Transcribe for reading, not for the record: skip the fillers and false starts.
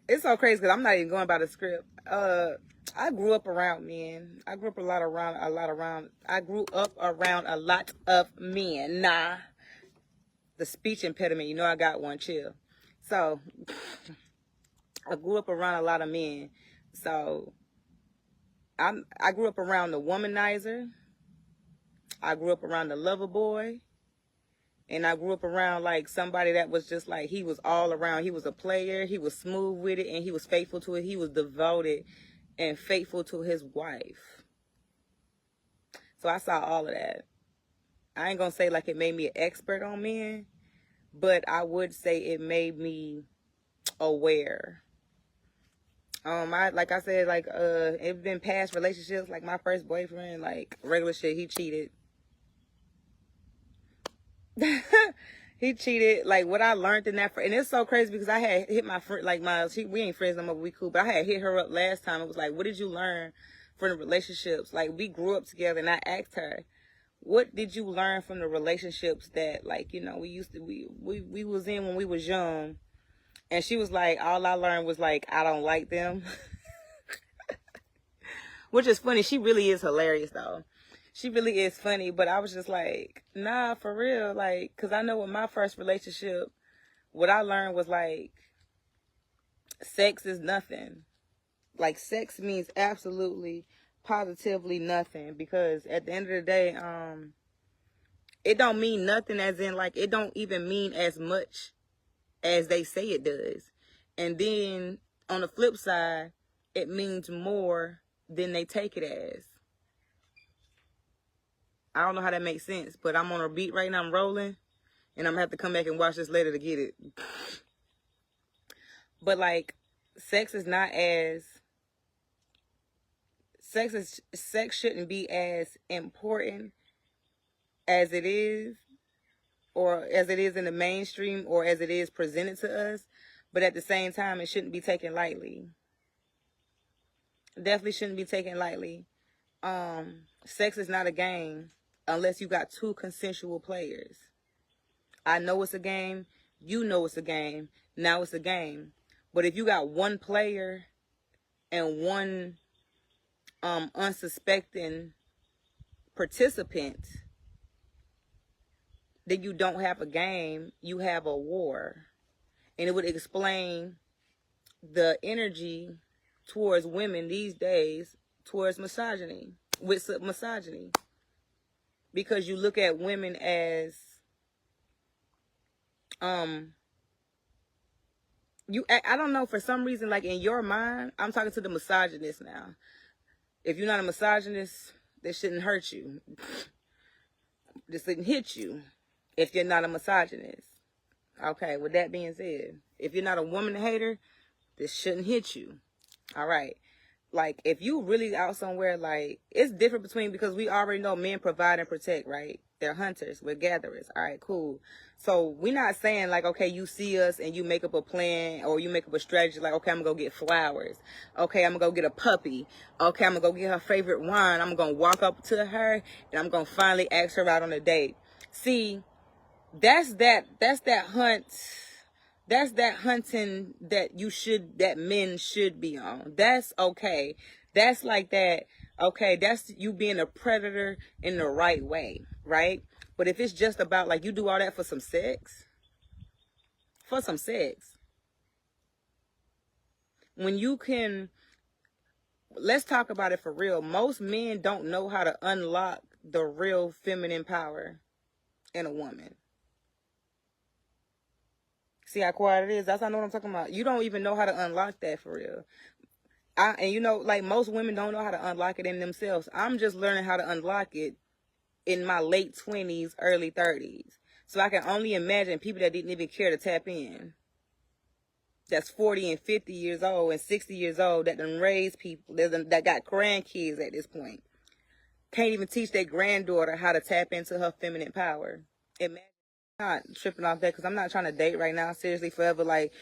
It's so crazy because I'm not even going by the script. I grew up around men. I grew up I grew up around a lot of men. Nah, the speech impediment. You know I got one. Chill. So I grew up around a lot of men. So I grew up around the womanizer. I grew up around the lover boy. And I grew up around like somebody that was just like, he was all around. He was a player. He was smooth with it, and he was faithful to it. He was devoted and faithful to his wife. So I saw all of that. I ain't gonna say like it made me an expert on men, but I would say it made me aware. Like I said, like it's been past relationships. Like my first boyfriend, like regular shit, he cheated. He cheated. Like what I learned in that, and it's so crazy because I had hit my friend, like we ain't friends no more, but we cool. But I had hit her up last time. It was like, what did you learn from the relationships? Like we grew up together, and I asked her, what did you learn from the relationships that, like, you know, we was in when we was young? And she was like, all I learned was like, I don't like them. Which is funny. She really is hilarious though. She really is funny, but I was just like, nah, for real. Like, cause I know with my first relationship, what I learned was like, sex is nothing. Like sex means absolutely, positively nothing. Because at the end of the day, it don't mean nothing as in like, it don't even mean as much as they say it does. And then on the flip side, it means more than they take it as. I don't know how that makes sense, but I'm on a beat right now. I'm rolling, and I'm gonna have to come back and watch this later to get it. But like, sex shouldn't be as important as it is, or as it is in the mainstream, or as it is presented to us. But at the same time, it shouldn't be taken lightly. Definitely shouldn't be taken lightly. Sex is not a game unless you got two consensual players. I know it's a game. You know it's a game. Now it's a game. But if you got one player and one unsuspecting participant, then you don't have a game. You have a war. And it would explain the energy towards women these days towards misogyny, with misogyny. Because you look at women as I don't know, for some reason, like in your mind, I'm talking to the misogynist now. If you're not a misogynist, this shouldn't hurt you. This shouldn't hit you if you're not a misogynist. Okay, with that being said, if you're not a woman hater, this shouldn't hit you. All right. Like, if you really out somewhere, like, it's different between, because we already know men provide and protect, right? They're hunters. We're gatherers. All right, cool. So we're not saying, like, okay, you see us and you make up a plan or you make up a strategy, like, okay, I'm going to go get flowers. Okay, I'm going to go get a puppy. Okay, I'm going to go get her favorite wine. I'm going to walk up to her and I'm going to finally ask her out on a date. See, that's that hunt. That's that hunting that men should be on. That's okay. That's like that. Okay, that's you being a predator in the right way, right? But if it's just about like you do all that for some sex, when you can, let's talk about it for real. Most men don't know how to unlock the real feminine power in a woman. See how quiet it is? That's how I know what I'm talking about. You don't even know how to unlock that for real. And you know, like most women don't know how to unlock it in themselves. I'm just learning how to unlock it in my late 20s, early 30s. So I can only imagine people that didn't even care to tap in. That's 40 and 50 years old and 60 years old that done raised people, that got grandkids at this point. Can't even teach their granddaughter how to tap into her feminine power. Imagine. Not tripping off that because I'm not trying to date right now, seriously, forever. Like,